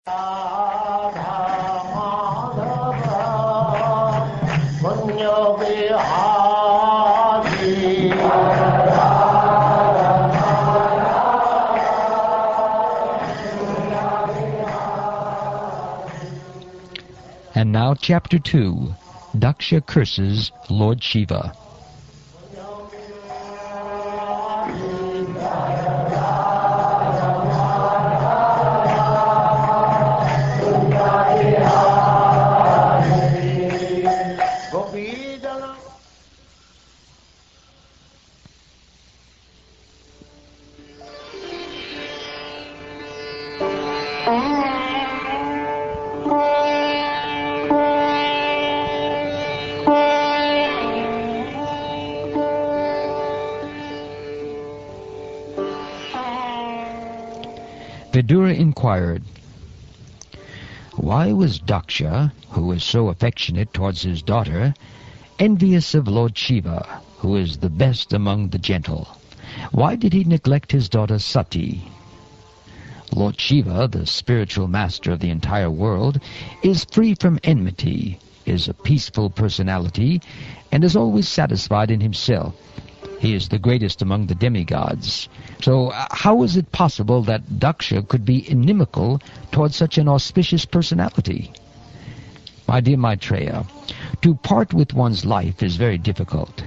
And now Chapter 2, Daksha curses Lord Shiva. Vidura inquired, why was Daksha, who was so affectionate towards his daughter, envious of Lord Shiva, who is the best among the gentle? Why did he neglect his daughter Sati? Lord Shiva, the spiritual master of the entire world, is free from enmity, is a peaceful personality, and is always satisfied in himself. He is the greatest among the demigods. So how is it possible that Daksha could be inimical towards such an auspicious personality? My dear Maitreya, to part with one's life is very difficult.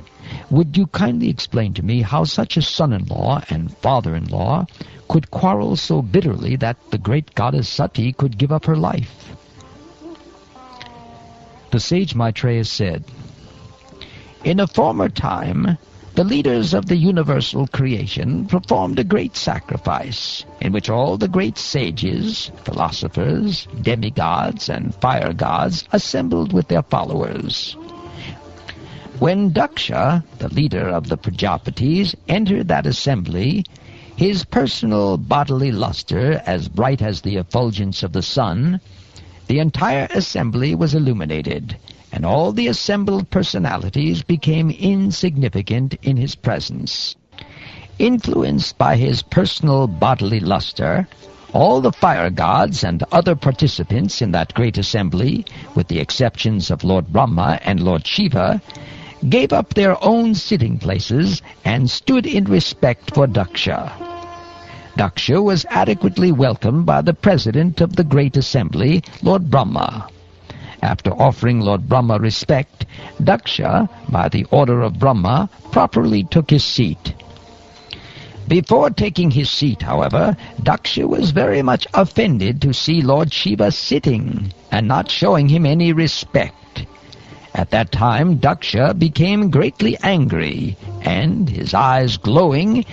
Would you kindly explain to me how such a son-in-law and father-in-law could quarrel so bitterly that the great goddess Sati could give up her life? The sage Maitreya said, in a former time, the leaders of the universal creation performed a great sacrifice, in which all the great sages, philosophers, demigods, and fire gods assembled with their followers. When Daksha, the leader of the Prajapatis, entered that assembly, his personal bodily luster, as bright as the effulgence of the sun, the entire assembly was illuminated, and all the assembled personalities became insignificant in his presence. Influenced by his personal bodily luster, all the fire gods and other participants in that great assembly, with the exceptions of Lord Brahma and Lord Shiva, gave up their own sitting places and stood in respect for Daksha. Daksha was adequately welcomed by the president of the great assembly, Lord Brahma. After offering Lord Brahma respect, Daksha, by the order of Brahma, properly took his seat. Before taking his seat, however, Daksha was very much offended to see Lord Shiva sitting and not showing him any respect. At that time, Daksha became greatly angry, and, his eyes glowing,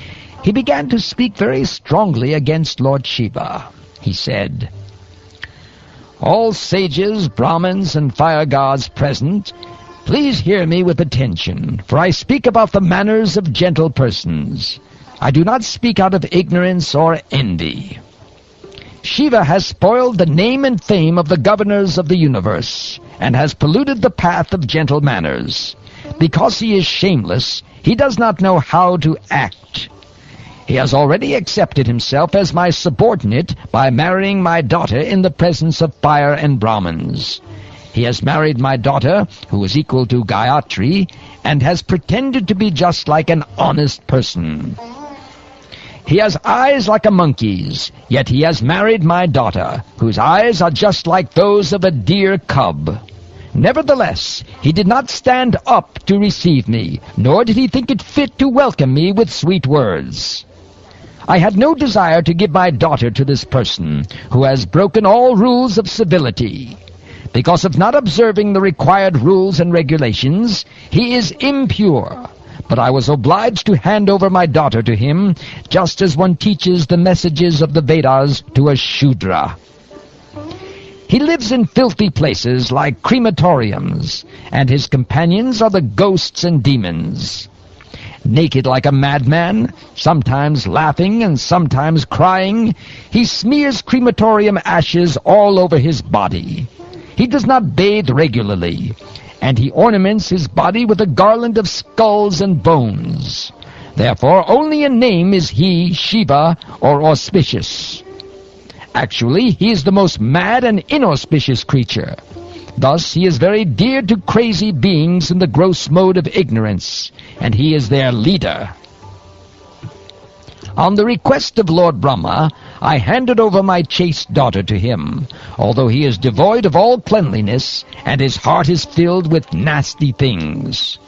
he began to speak very strongly against Lord Shiva. He said, all sages, Brahmins, and fire gods present, please hear me with attention, for I speak about the manners of gentle persons. I do not speak out of ignorance or envy. Shiva has spoiled the name and fame of the governors of the universe, and has polluted the path of gentle manners. Because he is shameless, he does not know how to act. He has already accepted himself as my subordinate by marrying my daughter in the presence of fire and Brahmins. He has married my daughter, who is equal to Gayatri, and has pretended to be just like an honest person. He has eyes like a monkey's, yet he has married my daughter, whose eyes are just like those of a deer cub. Nevertheless, he did not stand up to receive me, nor did he think it fit to welcome me with sweet words. I had no desire to give my daughter to this person, who has broken all rules of civility. Because of not observing the required rules and regulations, he is impure. But I was obliged to hand over my daughter to him, just as one teaches the messages of the Vedas to a Shudra. He lives in filthy places like crematoriums, and his companions are the ghosts and demons. Naked like a madman, sometimes laughing and sometimes crying, he smears crematorium ashes all over his body. He does not bathe regularly, and he ornaments his body with a garland of skulls and bones. Therefore, only in name is he, Shiva, or auspicious. Actually, he is the most mad and inauspicious creature. Thus, he is very dear to crazy beings in the gross mode of ignorance, and he is their leader. On the request of Lord Brahma, I handed over my chaste daughter to him, although he is devoid of all cleanliness, and his heart is filled with nasty things.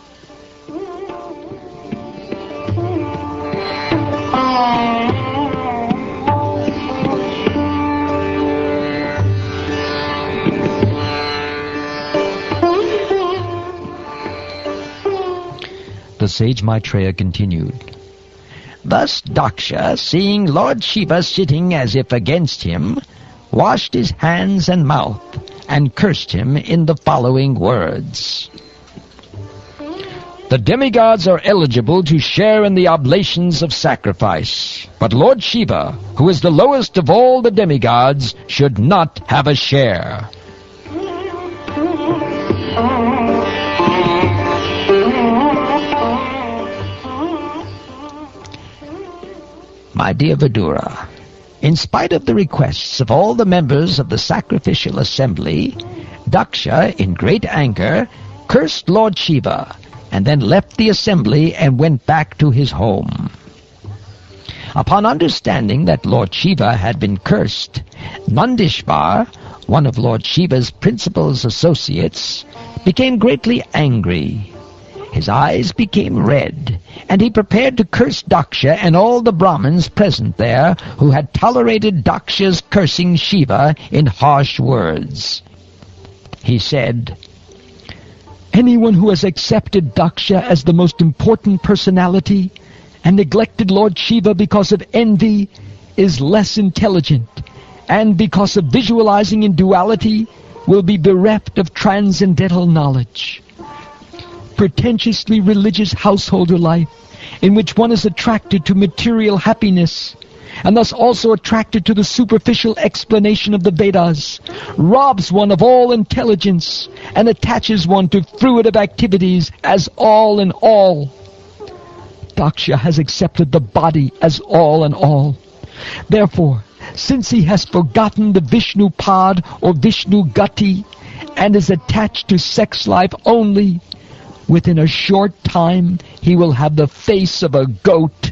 The sage Maitreya continued. Thus Daksha, seeing Lord Shiva sitting as if against him, washed his hands and mouth, and cursed him in the following words. The demigods are eligible to share in the oblations of sacrifice, but Lord Shiva, who is the lowest of all the demigods, should not have a share. My dear Vidura, in spite of the requests of all the members of the sacrificial assembly, Daksha, in great anger, cursed Lord Shiva, and then left the assembly and went back to his home. Upon understanding that Lord Shiva had been cursed, Nandishvar, one of Lord Shiva's principal associates, became greatly angry. His eyes became red, and he prepared to curse Daksha and all the Brahmins present there who had tolerated Daksha's cursing Shiva in harsh words. He said, anyone who has accepted Daksha as the most important personality and neglected Lord Shiva because of envy is less intelligent, and because of visualizing in duality will be bereft of transcendental knowledge. Pretentiously religious householder life, in which one is attracted to material happiness, and thus also attracted to the superficial explanation of the Vedas, robs one of all intelligence and attaches one to fruitive activities as all in all. Daksha has accepted the body as all in all. Therefore, since he has forgotten the Vishnu Pad or Vishnu Gati and is attached to sex life only, within a short time he will have the face of a goat.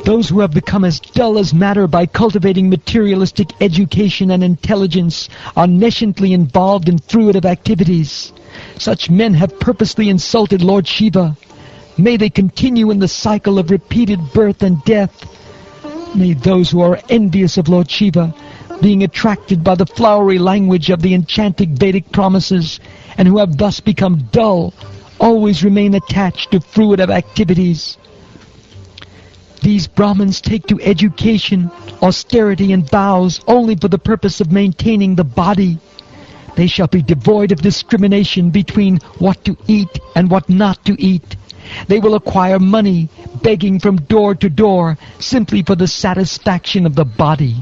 Those who have become as dull as matter by cultivating materialistic education and intelligence are nesciently involved in fruitive activities. Such men have purposely insulted Lord Shiva. May they continue in the cycle of repeated birth and death. May those who are envious of Lord Shiva, being attracted by the flowery language of the enchanting Vedic promises, and who have thus become dull, always remain attached to fruitive activities. These Brahmins take to education, austerity, and vows only for the purpose of maintaining the body. They shall be devoid of discrimination between what to eat and what not to eat. They will acquire money, begging from door to door, simply for the satisfaction of the body.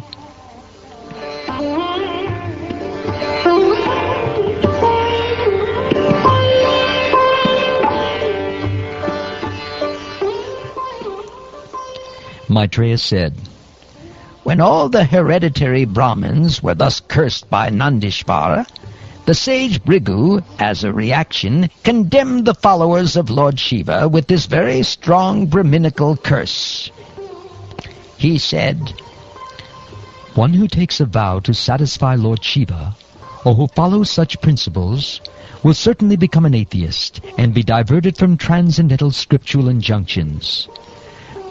Maitreya said, when all the hereditary Brahmins were thus cursed by Nandishvara, the sage Bhrigu, as a reaction, condemned the followers of Lord Shiva with this very strong Brahminical curse. He said, one who takes a vow to satisfy Lord Shiva, or who follows such principles, will certainly become an atheist and be diverted from transcendental scriptural injunctions.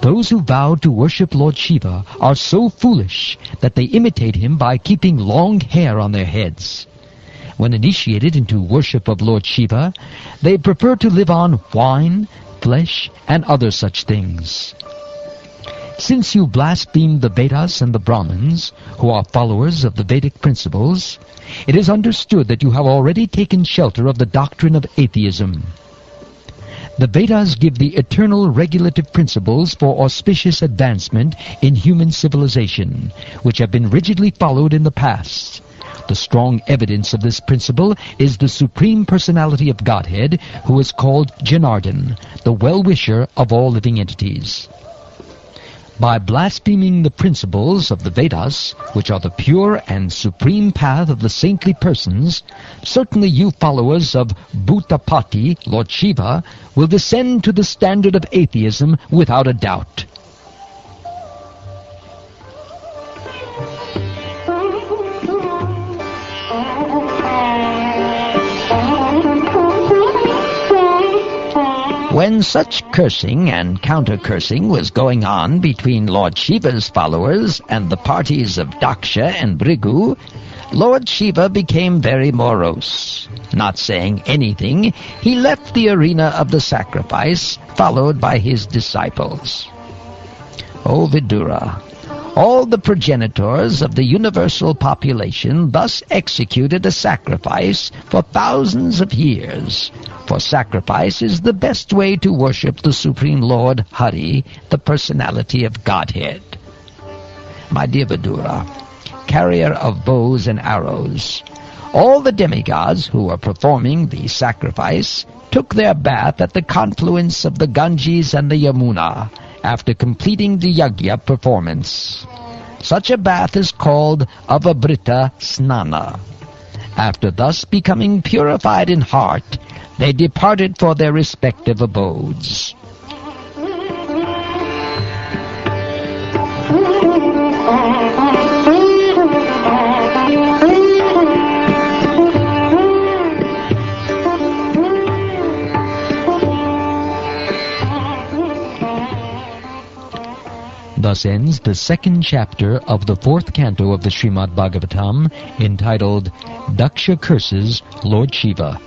Those who vow to worship Lord Shiva are so foolish that they imitate him by keeping long hair on their heads. When initiated into worship of Lord Shiva, they prefer to live on wine, flesh, and other such things. Since you blaspheme the Vedas and the Brahmins, who are followers of the Vedic principles, it is understood that you have already taken shelter of the doctrine of atheism. The Vedas give the eternal regulative principles for auspicious advancement in human civilization, which have been rigidly followed in the past. The strong evidence of this principle is the Supreme Personality of Godhead, who is called Janardhan, the well-wisher of all living entities. By blaspheming the principles of the Vedas, which are the pure and supreme path of the saintly persons, certainly you followers of Bhutapati, Lord Shiva, will descend to the standard of atheism without a doubt. When such cursing and counter-cursing was going on between Lord Shiva's followers and the parties of Daksha and Bhrigu, Lord Shiva became very morose. Not saying anything, he left the arena of the sacrifice, followed by his disciples. O Vidura, all the progenitors of the universal population thus executed a sacrifice for thousands of years. For sacrifice is the best way to worship the Supreme Lord Hari, the personality of Godhead. My dear Vidura, carrier of bows and arrows, all the demigods who were performing the sacrifice took their bath at the confluence of the Ganges and the Yamuna after completing the yajna performance. Such a bath is called Avabrita Snana. After thus becoming purified in heart, they departed for their respective abodes. Thus ends the second chapter of the fourth canto of the Srimad-Bhagavatam, entitled Daksha Curses Lord Shiva.